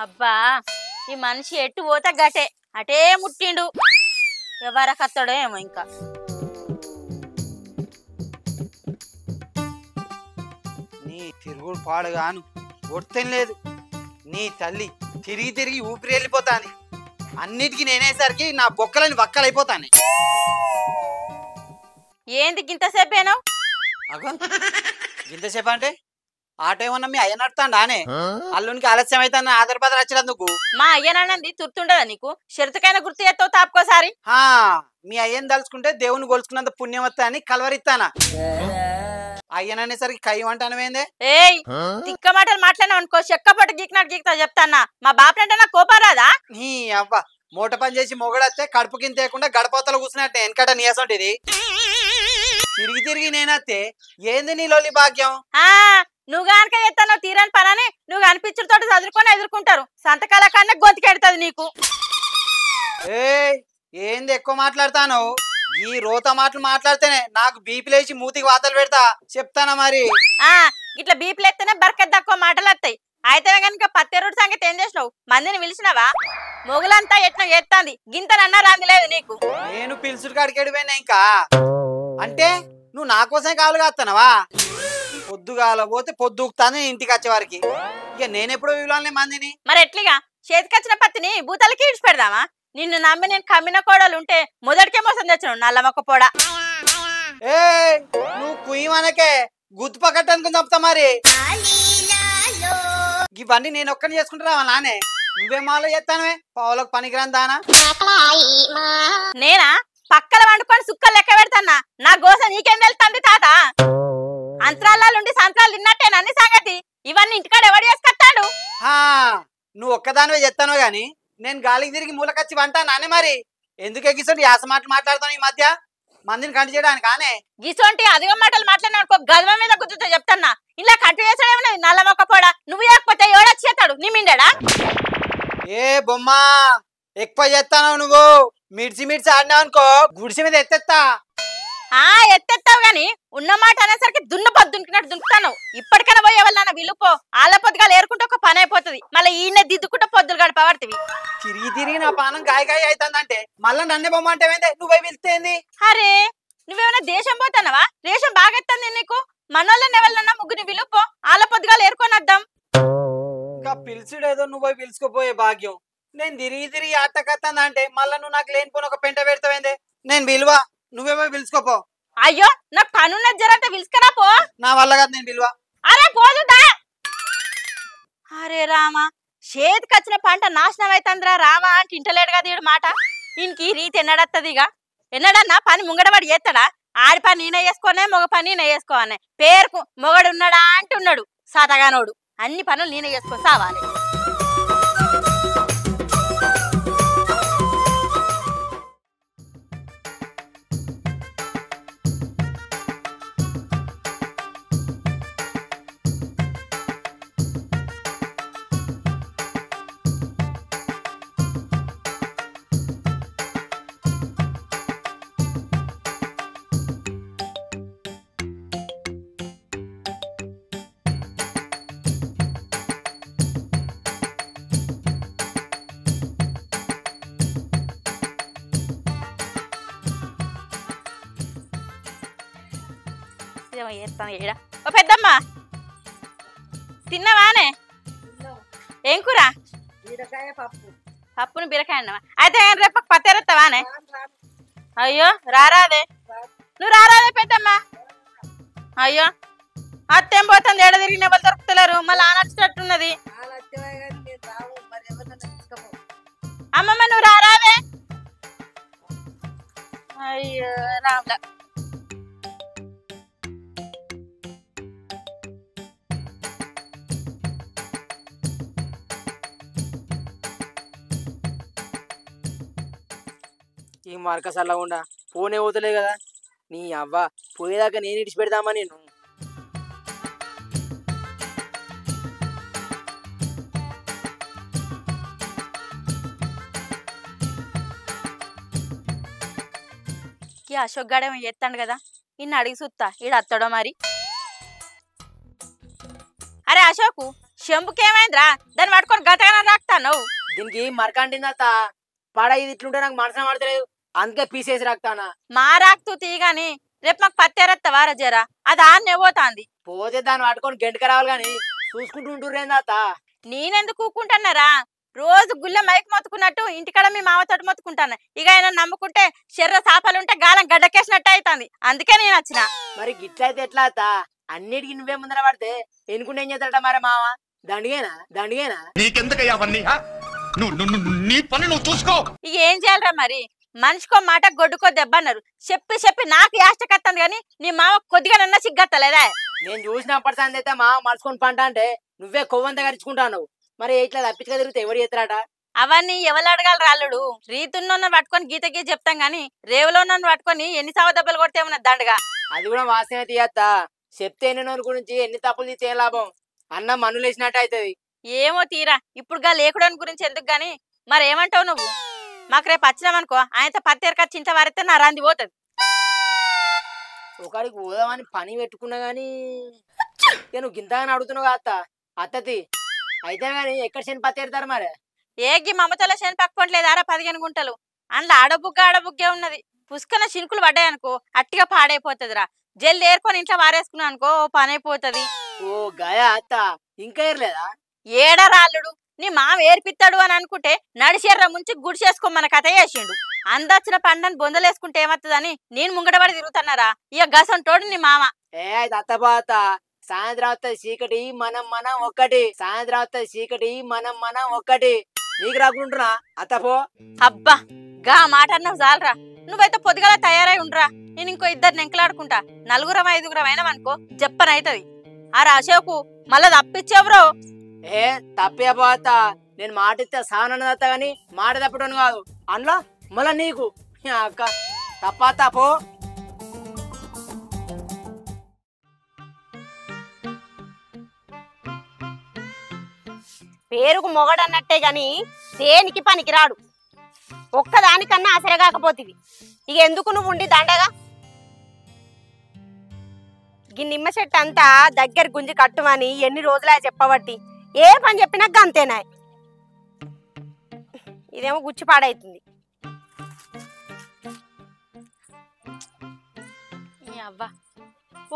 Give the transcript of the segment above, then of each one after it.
అబ్బా ఈ మనిషి ఎట్టు పోతే గటే అటే ముట్టిండు. ఎవరకత్తడో ఏమో ఇంకా. నీ తిరుగుడు పాడుగాను ఒట్టం లేదు. నీ తల్లి తిరిగి తిరిగి ఊపిరి వెళ్ళిపోతాను. అన్నిటికీ నేనేసరికి నా బొక్కలని వక్కలైపోతాను. ఏంది గింతసేపేనో? అగో గింతసేపు అంటే ఆటో ఏమన్నా మీ అయ్య నడుతాండానే? అల్లునికి ఆలస్యం అయితే ఆధారపద వచ్చినందుకు మా అయ్యనన్నది తుర్తుండదా నీకు? షరతుకైనా గుర్తు చేస్తావు తాపుకోసారి. మీ అయ్యని తలుచుకుంటే దేవుని గొలుచుకున్నంత పుణ్యం వస్తా అని కలవరిస్తానా? అయ్యననేసరికి కయ్యం అంటానవేందే? ఏయ్ తిక్క మాటలు మాట్లాడినావు అనుకో చెక్కపట్టు గీకినాడు గీకుతా చెప్తానా. మా బాపనంటే నాకు కోపం రాదా? నీ అవ్వ మూట పని చేసి మొగడొస్తే కడుపు కింద తేకుండా గడపతలు కూర్చున్నట్టే వెనకట నీసంటిది. తిరిగి తిరిగి నేనత్తే ఏంది నీ లోలి భాగ్యం? నువ్వు గనక ఎత్తానో తీరని పనని నువ్వు అనిపించుతో చదువుకొని ఎదుర్కొంటారు. సంతకాల కన్నా గొంతుకెడుతుంది నీకు. ఏంది ఎక్కువ మాట్లాడతాను? ఈ రోత మాటలు మాట్లాడితేనే నాకు బీపీ లేచి మూతికి వాతలు పెడతా చెప్తానా మరి. ఇట్లా బీపీలు ఎత్తేనే బరకత్ తక్కువ మాటలు వస్తాయి. అయితే కనుక పత్తెరుడు సంగతి ఏం చేసినావు? మందిని పిలిచినావా? మొగులంతా ఎట్లా ఎత్తాంది గింతనన్నా రాందిలేదు నీకు. నేను పిలుచుడు కాడికెడిపోయినా ఇంకా అంటే నువ్వు నా కోసమే కాలు కాస్తానవా? పొద్దుగాల పోతే పొద్దుకుతాను ఇంటికి వచ్చేవారికి. ఇక నేనెప్పుడు విలువలే మందిని. మరి ఎట్లిగా చేతికొచ్చిన పత్తిని భూతాలకి ఇడిచి పెడదామా? నిన్ను నమ్మి నేను కమ్మిన కోడలు ఉంటే మొదటికే మోసం తెచ్చాను నల్లమొక్క పోడా. నువ్వు కుయ్యమనకే గుర్తు పక్కట్టనుకుని చెప్తా మరి. ఇవన్నీ నేను ఒక్కని చేసుకుంటున్నావా నానే? నువ్వేమాలో చేస్తానవే పావులకు పనికిరాని దానా? నేనా పక్కల వండుకొని సుక్కలు లెక్క పెడతానా? నా గోస నీకేం తెలుస్తుంది తాత? అంతరాలుండి సంతరాలు తిన్నట్టేనా అన్ని సంగతి? ఇవన్నీ ఇంటికాడ ఎవడు చేసుకొస్తాడు? నువ్వు ఒక్కదానివే చెప్తాను గాని నేను గాలికి తిరిగి మూలకచ్చి వంటా నానే మరి. ఎందుకు ఎగ్గిసోటి యాస మాటలు మాట్లాడతాను ఈ మధ్య మందిని కంటి చేయడానికి? కానే గిసోంటి అదిగో మాటలు మాట్లాడినానుకో గదమ మీద గుర్తుతో చెప్తాన్నా. ఇలా కట్టు చేసాడేమో నల్ల మొక్క పోడా. నువ్వు లేకపోతే ఎవడొచ్చి చేస్తాడు? నీ మిండడా? ఏ బొమ్మా ఎక్కువ చేస్తాను నువ్వు. మిడ్చి మిడ్చి ఆడినావు అనుకో గుడిసి మీద ఎత్తెత్తా. ఎత్తెత్తావు గాని ఉన్న మాట అనేసరికి దున్నపొద్దు దున్కినట్టు దున్కుతాను. ఇప్పటికైనా పోయే వాళ్ళ విలుపో ఆళ్ళ పొద్దుగా ఏరుకుంటే ఒక పని అయిపోతుంది. మళ్ళీ ఈయన దిద్దుకుంటే పొద్దులు గడపబడుతుంది. తిరిగి తిరిగి నా పానం గాయ గాయ అవుతుందంటే మళ్ళీ నన్నే బొమ్మ అంటే నువ్వే పిలిస్తేంది? అరే నువ్వేమైనా దేశం పోతానవా? దేశం బాగా ఎత్తంది నీకు. మనోళ్ళని ఎవరినన్నా ముగ్గురిని విలుపో ఆళ్ళ పొద్దుగా ఏరుకొని వద్దాం. ఇంకా పిలుచుడేదో నువ్వు పిలుచుకోపోయే భాగ్యం. నేను తిరిగి తిరిగి ఆటకత్తానంటే మళ్ళీ నువ్వు నాకు లేనిపోయిన ఒక పెంట పెడతావేందే? నేను విలువ నువ్వేమో పిలుచుకోపో. అయ్యో నాకు పనున్నది జరంతా పిలుచుకరా పో. నా వల్ల కాదు నేను విలువ. అరే పోదుదా. అరే రామా చేతికి వచ్చిన పంట నాశనం అవుతుందిరా రామా అంటే ఇంటలేడు కదా ఈడు మాట. ఈయనకి రీతి ఎన్నడత్తదిగా? ఎన్నడన్నా పని ముంగడబడి చేస్తాడా? ఆడి పని నేనే చేసుకోనే మగ పని నేనే చేసుకోవాలనే పేరుకు మొగడు ఉన్నాడా అంటున్నాడు సాతగానోడు. అన్ని పనులు నేనే చేసుకో సావాలి. ఓ పెద్దమ్మ తిన్నావానే? ఏం కూర? పప్పును బీరకాయ అన్నవా? అయితే రేపు పత్తేరెత్తావానే? అయ్యో రారాదే. నువ్వు రారాదే పెద్దమ్మ. అయ్యో అత్తేం పోతుంది ఏడ తిరిగిన వాళ్ళు దొరుకుతలేరు. మళ్ళీ ఆనొచ్చినట్టున్నది. అమ్మమ్మ నువ్వు రారాదే. అయ్యో రాముల ఈ మార్క సల్లగుండా ఫోనే పోతలే కదా. నీ అవ్వ పోయేదాకా నేను ఇడిచి పెడదామా నేను? అశోక్ గాడేమో ఎత్తాడు కదా ఇన్ని అడిగి చూస్తా ఈడు అత్తడో మరి. అరే అశోకు శంభుకేమైందిరా? దాన్ని పట్టుకొని గతగానే రాక్తా దీనికి మరకంటింది అత్త పడ ఇది ఇట్లుంటే నాకు మనసున పడతలేదు అందుకే పీసేసి రాక్తానా మా రాక్తూ తీగాని రేపు మాకు పత్తేరత్తవా రజరా అది ఆన్నే పోతాంది పోతే దాన్ని పట్టుకొని గంటకు రావాలి గాని చూసుకుంటూ ఉంటుర్రేందా అత్త నేనెందుకు కూకుంటున్నారా రోజు గుళ్ళ మైక్ మొత్తుకున్నట్టు ఇంటికాడ మీ మామతోటి మొత్తుకుంటాను ఇక ఆయన నమ్ముకుంటే శర్ర సాపాలుంటే గాలం గడ్డకేసినట్టు అవుతుంది అందుకే నేను వచ్చిన మరి గిట్లయితే ఎట్లా అత్త అన్నిటికి నువ్వే ముందర పడితే ఎనుకుంటే ఏం చేస్తాడట మరి మామ దండిగేనా నీకెందుకయ్యా అవన్నీ నీ పని నువ్వు చూసుకో ఇక ఏం చేయాలరా మరి మనిషికో మాట గొడ్డుకో దెబ్బ అన్నారు చెప్పి నాకు యాష్టకత్తంది కానీ నీ మామ కొద్దిగా నన్న సిగ్గత్తలేదా నేను చూసినప్పటి సంది అయితే మామ మలుచుకొని పంట అంటే నువ్వే కొవ్వంతా గరుచుకుంటావు మరి ఇట్లా తప్పించుగా తిరిగితే ఎవరు చేస్తారట అవన్నీ ఎవరు అడగాలి రాళ్ళుడు రీతున్న పట్టుకొని గీతకి చెప్తాం గాని రేవులో నన్ను పట్టుకొని ఎన్ని సావ దెబ్బలు కొడితే ఏమన్నా దండగా అది కూడా వాసన తీయత్తా చెప్తే ఎన్ని గురించి ఎన్ని తప్పులు తీస్తే ఏం లాభం అన్నం మన్నులేసినట్టు అవుతుంది ఏమో తీరా ఇప్పుడుగా లేకుడని గురించి ఎందుకు గాని మరి ఏమంటావు నువ్వు మాకు రేపు వచ్చినామనుకో ఆయనతో పత్తేరకొచ్చి ఇంట వారితే నా రాంది పోతుంది ఒకరికి పోదామని పని పెట్టుకున్నా గానీ నువ్వు గింతగానే అడుగుతున్నావు కదా అత్తతి అయితే గానీ ఎక్కడ శని పత్తేరుతారు మరి ఏగి మమతల శని పక్కపోవట్లేదారా 15 గుంటలు అందులో ఆడబుగ్గే ఉన్నది పుష్కన చినుకులు పడ్డాయనుకో అట్టిగా పాడైపోతుందిరా జల్ది ఏరుకొని ఇంట్లో వారేసుకున్నా అనుకో పని అయిపోతుంది ఓ గయా అత్త ఇంకా ఏర్లేదా ఏడరాళ్ళుడు నీ మామ ఏర్పిస్తాడు అని అనుకుంటే నడిచేర్ర ముంచి గుడిసేసుకోమన్న కథ చేసిండు అందొచ్చిన పండని బొందలేసుకుంటే ఏమవుతుందని నేను ముంగడబడి తిరుగుతున్నారా ఇక గసంటోడు నీ మామ అయితే అత్తబాత సాయంత్రం వస్తుంది చీకటి మనం ఒక్కటి సాయంత్రం వస్తుంది చీకటి మనం ఒక్కటి నీకు రాకుంటున్నా అత్తపో అబ్బా గా మాట అన్నావు చాలరా నువ్వైతే పొద్దుగల తయారై ఉండరా నేను ఇంకో ఇద్దరు నెంకలాడుకుంటా 4-5 అయినామనుకో చెప్పనైతది ఆ అశోకు మళ్ళా తప్పిచ్చేవరో ఏ తప్పే పోత నేను మాట ఇస్తే సావనన్నదత్త గాని మాట తప్పటం కాదు అందులో మళ్ళా నీకు అక్క తప్పా తప్పో పేరుకు మొగడన్నట్టే గాని దేనికి పనికిరాడు ఒక్కదానికన్నా అసరగాకపోతివి ఇక ఎందుకు నువ్వు ఉండి దండగా ఈ నిమ్మ చెట్టు అంతా దగ్గర గుంజి కట్టుమని ఎన్ని రోజులా చెప్పబట్టి ఏ పని చెప్పినా గంతేనా ఇదేమో గుచ్చి పాడైతుంది అవ్వా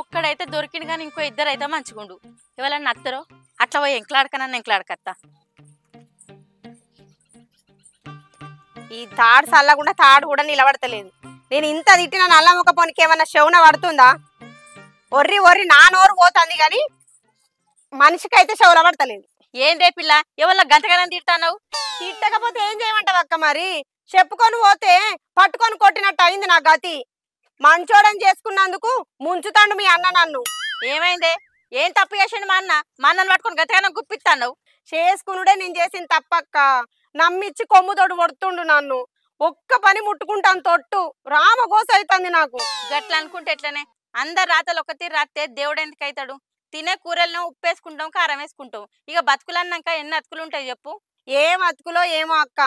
ఒక్కడైతే దొరికింది కానీ ఇంకో ఇద్దరు అయితే మంచిగుండు ఎవరన్నా అత్తరో అట్లా పోయి ఎంకలాడకనన్నా ఎంకలాడకత్తా ఈ తాడు చల్లకుండా తాడు కూడా నిలబడతలేదు నేను ఇంత తిట్టిన నల్ల ముఖ పొనికి ఏమన్నా శవున పడుతుందా ఒర్రి నా నోరు పోతుంది గాని మనిషికైతే శవుల పడతలేదు ఏందే పిల్ల ఎవరిలో గంతగానం తిడతావు తిట్టకపోతే ఏం చేయమంటావు అక్క మరి చెప్పుకొని పోతే పట్టుకొని కొట్టినట్టు అయింది నా గతి మంచోడని చేసుకున్నందుకు ముంచుతాండు మీ అన్న నన్ను ఏమైందే ఏం తప్పు చేసిండు మా అన్నను పట్టుకొని గంతగానం గుప్పిస్తావు చేసుకునుడే నేను చేసిన తప్పక్క నమ్మిచ్చి కొమ్ముతోడు కొడుతుండు నన్ను ఒక్క పని ముట్టుకుంటాను తొట్టు రామగోస అవుతుంది నాకు గట్ల అనుకుంటే ఎట్లనే అందరు రాతలు ఒక తీరు రాస్తే దేవుడు ఎందుకు అవుతాడు తినే కూరలను ఉప్పేసుకుంటాం కారం వేసుకుంటాం ఇక బతుకులన్నాక ఎన్ని అతుకులు ఉంటాయి చెప్పు ఏం అతుకులో ఏమో అక్క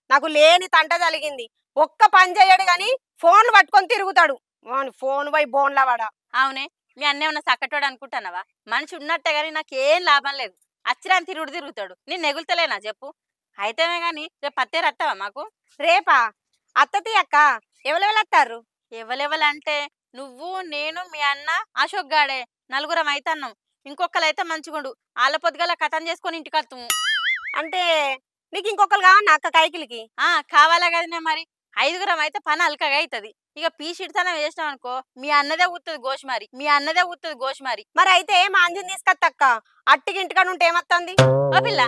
నాకు లేని తంట జరిగింది ఒక్క పని చేయడు గాని ఫోన్లు పట్టుకొని తిరుగుతాడు ఫోన్ పోయి బోన్లా వాడా అవునే మీ అన్న ఉన్న సక్కటోడు అనుకుంటున్నావా మనిషి ఉన్నట్టే గానీ నాకేం లాభం లేదు అచ్చిరాని తిరుగుతాడు నేను నెగులుతలేనా చెప్పు అయితేనే గాని రేపు పత్తేరు వస్తావా మాకు రేపా అత్తతి అక్క ఎవరెవరు ఎవరెవలంటే నువ్వు నేను మీ అన్న అశోక్ గాడే 4 అయితన్నాం ఇంకొకరైతే మంచిగుండు ఆళ్ళ పొద్దుగల కథం చేసుకొని ఇంటికి వస్తాము అంటే నీకు ఇంకొకరు కావన్నా అక్క కైకిలికి కావాలా కదనే మరి 5 అయితే పని అల్కగా అవుతుంది ఇక పీసిడితనం వేసినాం అనుకో మీ అన్నదే ఊతుంది గోషుమారి మరి అయితే మా అంజని తీసుకొత్తక్క అట్టికి ఇంటికాడ ఉంటే ఏమత్తంది ఓ పిల్ల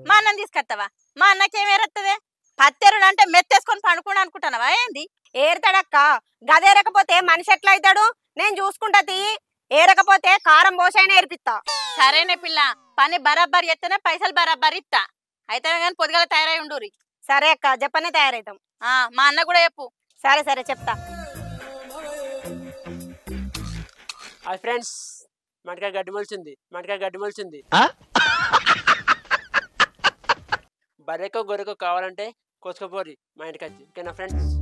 మా అన్నం తీసుకొస్తావా మా అన్నకేమేరత్తదే పత్తెరుడు అంటే మెత్తేసుకొని పండుకుండా అనుకుంటున్నావా ఏంది ఏరుతాడక్క గదేరకపోతే మనిషి ఎట్లా అవుతాడు నేను చూసుకుంటా తీ ఏరకపోతే కారం పోసైనా ఏర్పిస్తా సరేనే పిల్ల పని బరాబర్ ఎత్తనే పైసలు బరాబర్ ఇస్తా అయితే కానీ పొద్దుగల తయారై ఉండురి సరే అక్క చెప్పనే తయారైతాం మా అన్న కూడా చెప్పు సరే చెప్తా హాయ్ ఫ్రెండ్స్ మటకాయ గడ్డి మొలిచింది బర్రెకో గొర్రెకో కావాలంటే కోసుకపోరి మా ఇంటికి వచ్చి ఓకేనా ఫ్రెండ్స్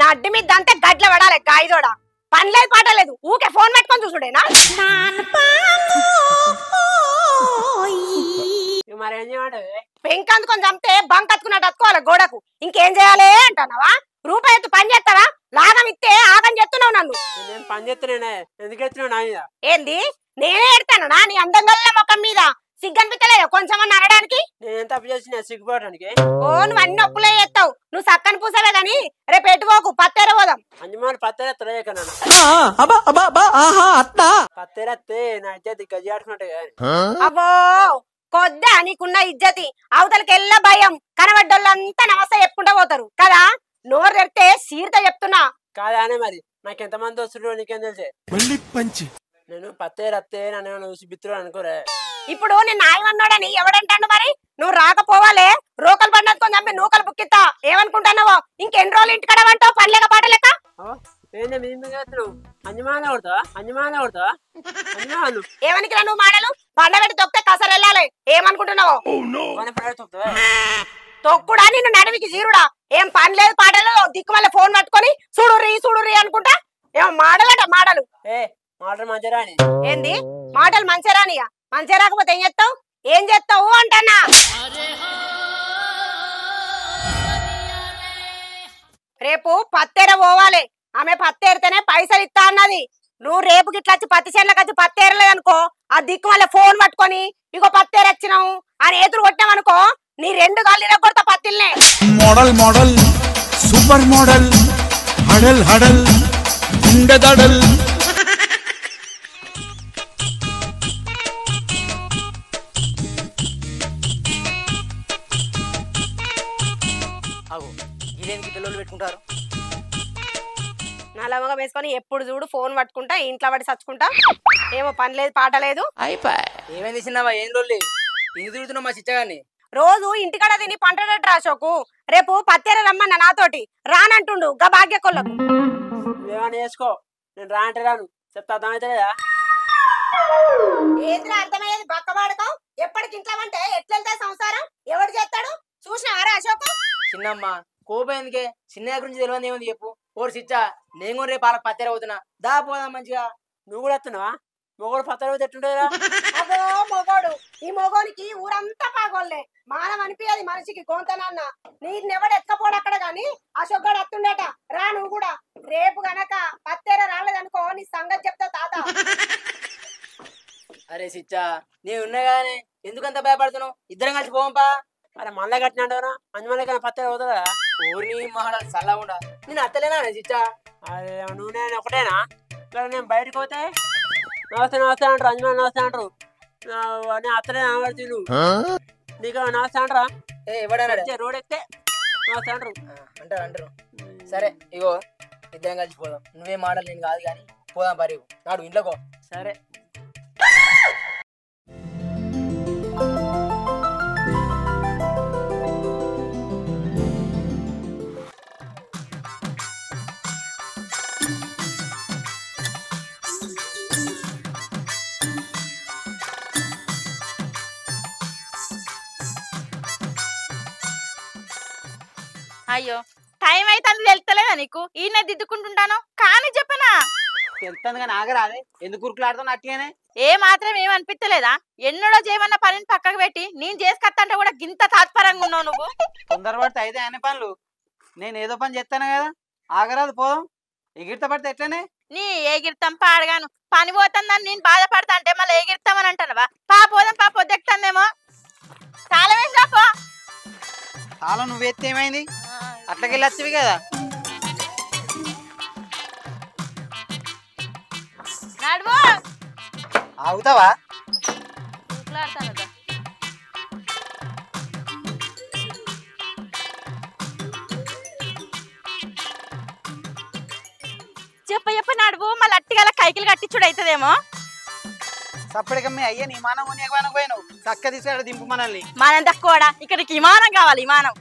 నడ్డి మీద అంతే గడ్ల పడాలి గాయదోడా పని లేదు పాట లేదు ఊకే ఫోన్ పెట్టుకొని చూసుడేనా మరి ఏం చేయమంటే పెంక్ అందుకొని చంపితే బంక్ అతుకున్నట్టు అతుకోవాలి గోడకు. ఇంకేం చేయాలి అంటున్నావా? రూపాయి ఎత్తు పని చేస్తావా? లాగం ఇస్తే ఆగం చేస్తున్నావు నన్ను. నేను పని చేస్తున్నానే, ఎందుకు ఎత్తున్నావు నా మీద? ఏంది నేనే ఎడతానా నీ అందంగా ముఖం మీద? సిగ్గనిపించలేదు కొంచెం అన్న అనడానికి? నేను ఎంత తప్పు చేసిన సిగ్గుపడడానికి? ఓ నువ్వు అన్ని ఒప్పులే చేస్తావు. నువ్వు సక్కని పూసవే గాని రేపు ఎట్టుకోకు, పత్తేర పోదాం. అంజమాని పత్తేరెత్తలే కన్నా పత్తేరెత్తే నా ఇజ్జత్ గజి ఆడుకున్నట్టే. అబ్బో కొద్దా నీకున్న ఇజ్జతి. అవతలకి ఎల్ల భయం. కనబడ్డోళ్ళంతా నమస్తే చెప్పుకుంటూ పోతారు కదా. నోరు తెరితే సీరిత చెప్తున్నా. కాదానే మరి నాకు ఎంతమంది వస్తుండ్రో నీకేం తెలిసే? నేను పత్తేరత్తే నన్ను చూసి బిత్తులు అనుకోరే. ఇప్పుడు నేను నాయమన్నాడని ఎవడంటాడు మరి? నువ్వు రాకపోవాలే రోకలు పండుకొని చంపి నూకలు బుక్కిస్తా. ఏమనుకుంటున్నావో? ఇంకెన్ని రోజులు ఇంటికడ వంటావు పల్లెక పాట లెక్క? అంజమాన కొడతావా? అంజమాన కొడతావా? అంజమాను ఏమనికిరా నువ్వు మాటలు? పండబెట్టి తొక్కితే కసరు వెళ్ళాలి. ఏమనుకుంటున్నావో? తొక్కుడా నిన్ను నడివికి జీరుడా? ఏం పని లేదు పాట లేదు. దిక్కు మళ్ళీ ఫోన్ పట్టుకొని చూడుర్రి అనుకుంటా. ఏమో మాటలట మాటలు. మాటలు మంచిగా రాని. ఏంది మాటలు మంచిగా రానియా? మంచిగా రాకపోతే ఏం చేస్తావు అంటన్నా. రేపు పత్తేర పోవాలి. ఆమె పత్తేరితేనే పైసలు ఇస్తా అన్నది. నువ్వు రేపు గిట్లా వచ్చి పత్తి చేనులకు వచ్చి పత్తేరలేదు అనుకో, ఆ దిక్కు మళ్ళీ ఫోన్ పట్టుకొని ఇగో పత్తేర వచ్చినావు అని ఎదురు కొట్టినావనుకో, నీ 2 గాళ్ళు ఇరగొడతా పత్తిల్నే. మోడల్ మోడల్ సూపర్ మోడల్ హడల్ హడల్ గుండెదడల్. ఇదేందుకు పిల్లలు పెట్టుకుంటారు? నల్లమగ వేసుకొని ఎప్పుడు చూడు ఫోన్ పట్టుకుంటా ఇంట్లో పడి చచ్చుకుంటా. ఏమో పని లేదు పాట లేదు. ఏమైంది చిన్నవా? ఏం రోజులు ఇంటి తిరుగుతున్నావు మా చిచ్చగాన్ని? రోజు ఇంటికాడ తిని పంటడట్టు రాశోకు. రేపు పత్తేర రమ్మన్న నాతోటి రానంటుండు గా భాగ్యకొల్లకు. ఏమన్నా చేసుకో, నేను రా అంటే రాను. చెప్తా అర్థమైతలేదా? ఏంద్రా అర్థమయ్యేది? బక్క వాడుకో. ఎప్పటికి ఇంట్లో అంటే ఎట్లెళ్తా సంసారం? ఎవడు చేస్తాడు? చూసినావారా అశోకు? చిన్నమ్మ కోపం ఎందుకే? చిన్నయ్య గురించి తెలియదు ఏముంది చెప్పు. ఓరు చిచ్చా, నేను కూడా రేపు వాళ్ళకి పత్తేర అవుతున్నా. దా పోదాం మంచిగా. నువ్వు కూడా వస్తున్నావా? మొగోడు పత్తర ఎట్టుంటారా? అదో మొగోడు. ఈ మొగోనికి ఊరంతా పాగోళ్ళే. మానం అనిపించదు మనిషికి కొంతనన్న. నీకెవడు ఎత్కపోడు అక్కడ గాని అశోక్ గడు వస్తుండట. రా నువ్వు కూడా. రేపు గనక పత్తేర రాలేదనుకో నీ సంగతి చెప్తా తాత. అరే చిచ్చా, నేను ఉన్నా కానీ ఎందుకంత భయపడుతున్నావు? ఇద్దరం కలిసి పోవంపా. అరే మళ్ళా కట్టినా అంజమాల కన్నా పత్తర అవుతుందా? ఊరిని మహా చల్లకుండా నేను అత్తలేనా చిచ్చా? అరే నువ్వు నేను ఒకటేనా? ఇక్కడ నేను బయటకు పోతే నమస్తే అంటారు, అంజమాల నమస్తే అంటారు. నేను అత్తలే అనబడుతు నీకు నమస్తే అంటారా? ఎవడన్నా రోడ్ ఎక్కితే నమస్తే అంటారు. అంటారు. సరే ఇగో ఇద్దరం కలిసి పోదాం. నువ్వేం మాటలు నేను కాదు కానీ పోదాం. పరి నాడు ఇంట్లోకో. సరే. అయ్యో టైం అయితే అందులో వెళ్తలేదా నీకు? ఈయన దిద్దుకుంటుంటాను కానీ చెప్పనా? వెళ్తాను కానీ ఆగరాదే. ఎందుకు ఉరుకులాడుతాను అట్టిగానే? ఏ మాత్రం ఏమనిపించలేదా? ఎన్నడో చేయమన్న పనిని పక్కకు పెట్టి నేను చేసుకొస్తంటే కూడా గింత తాత్పరంగా ఉన్నావు నువ్వు. తొందరపడితే అయితే ఆయన పనులు. నేను ఏదో పని చేస్తాను కదా, ఆగరాదు పోదాం. ఎగిరిత పడితే ఎట్లనే? నీ ఎగిరితాం పాడగాను. పని పోతుందని నేను బాధపడతా అంటే మళ్ళీ ఎగిరితామని అంటానవా? పోదాం పొద్దెక్తుందేమో. చాలా వేసినా పో. చాలా నువ్వు ఎత్తే ఏమైంది? అట్లకెళ్ళి వచ్చేవి కదా. నడువు. ఆగుతావా? చెప్ప నడువు. మళ్ళీ అట్టిగల కైకిలు కట్టించుడు అవుతుందేమో. సప్పటికమ్మే అయ్యా నీ మానం కొని ఎగవానకు పోయినావు. చక్క తీసుకెళ్ళి దింపు మనల్ని. మనం తక్కువడా? ఇక్కడికి విమానం కావాలి. విమానం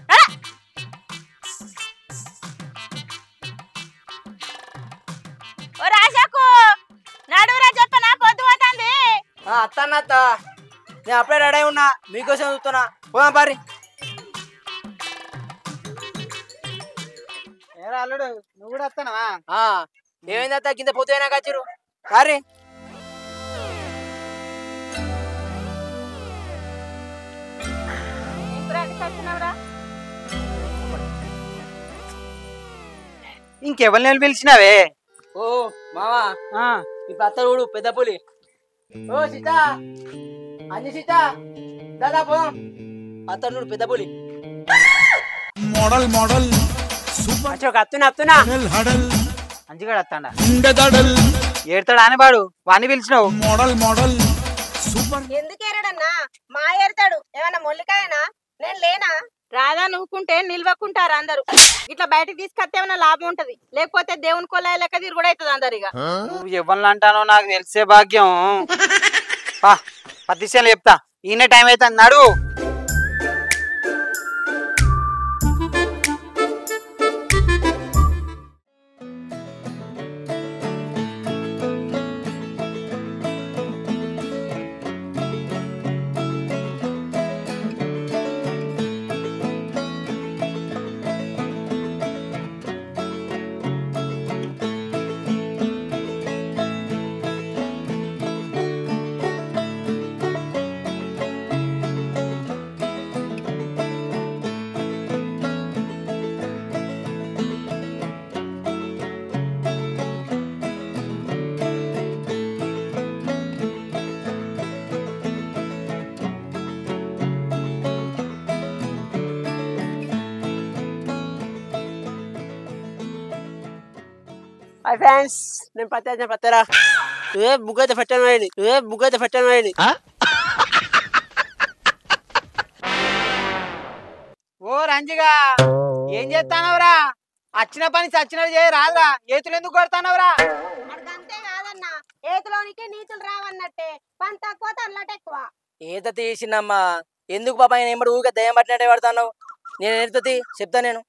ఓ రాజాకు నడువురా చెప్పనా? పొద్దు పోతుంది. అత్త నేను అప్పుడే రెడీ ఉన్నా, మీకోసం చూస్తున్నా. పోదాం పారి. ఏరా అల్లుడు, నువ్వు కూడా వస్తానవా? ఏమైంది అత్త? కింద పొద్దుైనా కచ్చిరు కారీ. ఇంకెవరిని పిలిచినావే? ఓ మావా ఇప్పుడు అత్త చూడు పెద్ద పులి. ఓ సీత అన్ని సీత దాదా పోదాం. అత్త చూడు పెద్ద పులి. మోడల్ మోడల్ సూపర్ అచ్చో అత్తునా హడల్ హడల్ అంజిగాడు వస్తాడా? గుండెదడల్ ఏడతాడు అని వాడు వాడిని పిలిచినావు. మోడల్ మోడల్ సూపర్ ఎందుకు ఏరడన్నా? మా ఏరుతాడు ఏమన్నా మొల్లికాయనా? నేను లేనా? రాధా నువ్వుకుంటే నిల్వకుంటారు అందరు. ఇట్లా బయటకు తీసుకొస్తే ఏమైనా లాభం ఉంటది, లేకపోతే దేవుని కొల్ల లెక్క తిరుగుడు అవుతుంది అందరు. ఇక నువ్వు ఎవరిని అంటానో నాకు తెలిసే భాగ్యం. పదిశాలు చెప్తా, ఈయన టైం అయితే నడు. హాయ్ ఫ్రెండ్స్, నేను పత్తరా ముగ్గైతే పెట్టాను వేయండి. ఓ రంజిగా, ఏం చేస్తానవరా? వచ్చిన పని చచ్చినట్టు చేయ రాదురా. ఏతులు ఎందుకు కొడతానవరా? అంతే కాదన్నా, ఏతులోనికి నీతులు రావన్నట్టే. పని తక్కువ తనలట ఎక్కువ. ఈత తీసినమ్మా, ఎందుకు పాప ఆయన ఏమడు ఊరికే దయ్యం పట్టినట్టే పడతాను. నేను ఏడుతుంది చెప్తా. నేను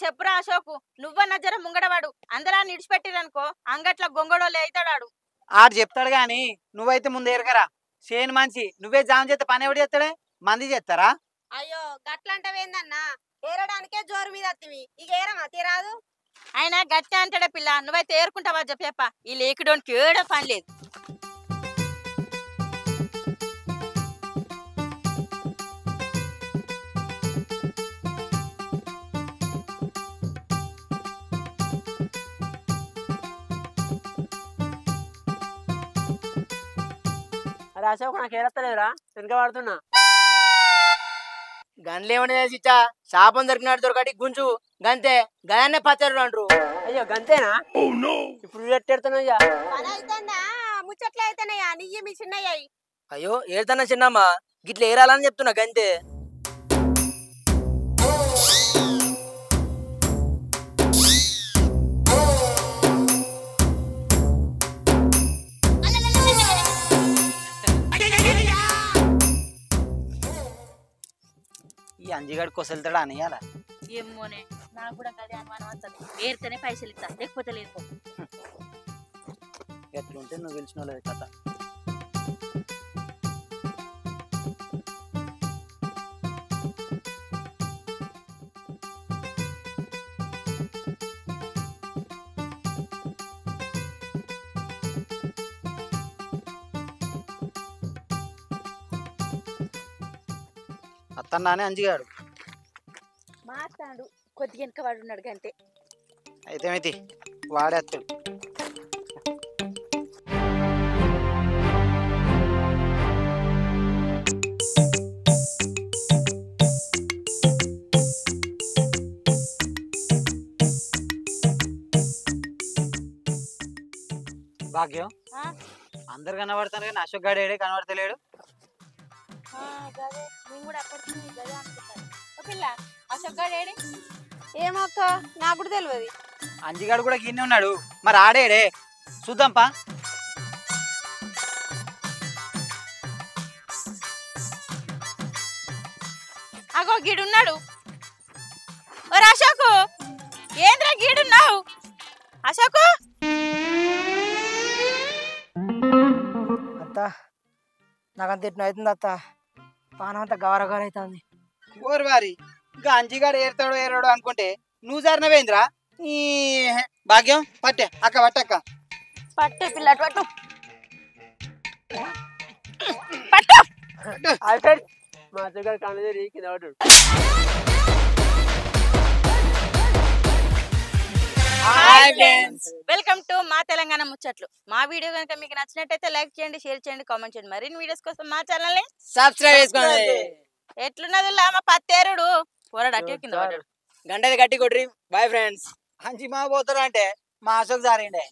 చెప్పురా అశోకు, నువ్వన్న జర ముంగడవాడు. అందరా నిడిచిపెట్టిరనుకో అంగట్ల గొంగడోళ్ళు అవుతాడు. ఆడు చెప్తాడు గాని నువ్వైతే ముందు ఎరగరా. చేను మంచి నువ్వే జామ్ చేస్తే పని ఎవడు చేస్తాడే? మంది చేస్తారా? అయ్యో గట్లంటవేందన్నా? ఏరడానికే జోరు మీద అత్తివి, ఇక ఏరమా తీరాదు. ఆయన గట్టి అంటాడే పిల్ల, నువ్వైతే ఏరుకుంటావా చెప్పప్ప. ఈ లేకుడోనికి ఏడో పని లేదు. అరే అశోక్, నాకు ఏడత్తలేదురా, వెనక పడుతున్నా. గన్లు ఏమన్నా చిచ్చా, శాపం దొరికినట్టు దొరకటి గుంజు గంతే. గయాన్నే పచ్చరు అంటారు. అయ్యో గంతేనా? ఇప్పుడు ఎట్టెడుతున్నా పని అయితేనా? ముచ్చట్లు అయితేనయ్యా నియ్యి మీ చిన్నయ్యాయి. అయ్యో ఏడుతానా చిన్నమ్మా, గిట్ల ఏరాలని చెప్తున్నా గంతే. ఈ అంజిగాడు కొసలుతాడా అని అలా? ఏమోనే, నాకు కూడా గది అనుమానం వస్తుంది. ఏరితేనే పైసలు ఇస్తా, లేకపోతే లేదు. ఎట్లుంటే నువ్వు పిలిచిన లేదు కథ. అత్తన్నానే అంజిగాడు మాట్లాడు, కొద్దిగా వెనక వాడు ఉన్నాడు గంతే. అయితే మైతి వాడేస్తాడు. భాగ్యం, అందరు కనబడతారు కానీ అశోక్ గాడు ఏడే కనబడతలేడు. నేను కూడా అప్పటికి గదే అనుకుంటాను. ఓ పిల్ల, అశోక్ గాడు ఏడి? ఏమో అక్క, నాకు కూడా తెలియదు. అంజిగాడు కూడా గిన్నె ఉన్నాడు, మరి ఆడేడే చూద్దాంపా. అగో గీడున్నాడు. ఓ అశోకు, ఏంద్రా గీడున్నావు? అశోకు, అత్త నాకంత ఎట్లా అవుతుంది అత్త, పానం అంతా గవరగవర అవుతుంది. ఓరు వారి, ఇంకా అంజిగాడు ఏరుతాడో ఏరాడో అనుకుంటే నువ్వు జరినవేంద్రా. ఈ భాగ్యం పట్టే అక్క, పట్టక్క పట్టే పిల్ల, పట్టు పట్టు. మా దగ్గర కన్నది కింద పడ్డాడు. Hi friends. వెల్కమ్ టు మా తెలంగాణ ముచ్చట్లు. మా వీడియో కనుక మీకు నచ్చినట్టయితే లైక్ చేయండి, షేర్ చేయండి, కామెంట్ చేయండి. మరిన్ని వీడియోస్ కోసం మా ఛానల్ ని సబ్స్క్రైబ్ చేసుకోండి. ఎట్లున్నది మా పత్తేరుడు పోరాడు అటు కింద పడ్డాడు. గంటది గట్టి కొట్రి. Bye friends. అంచి మా పోతారు అంటే మా అశోక్ జారిండే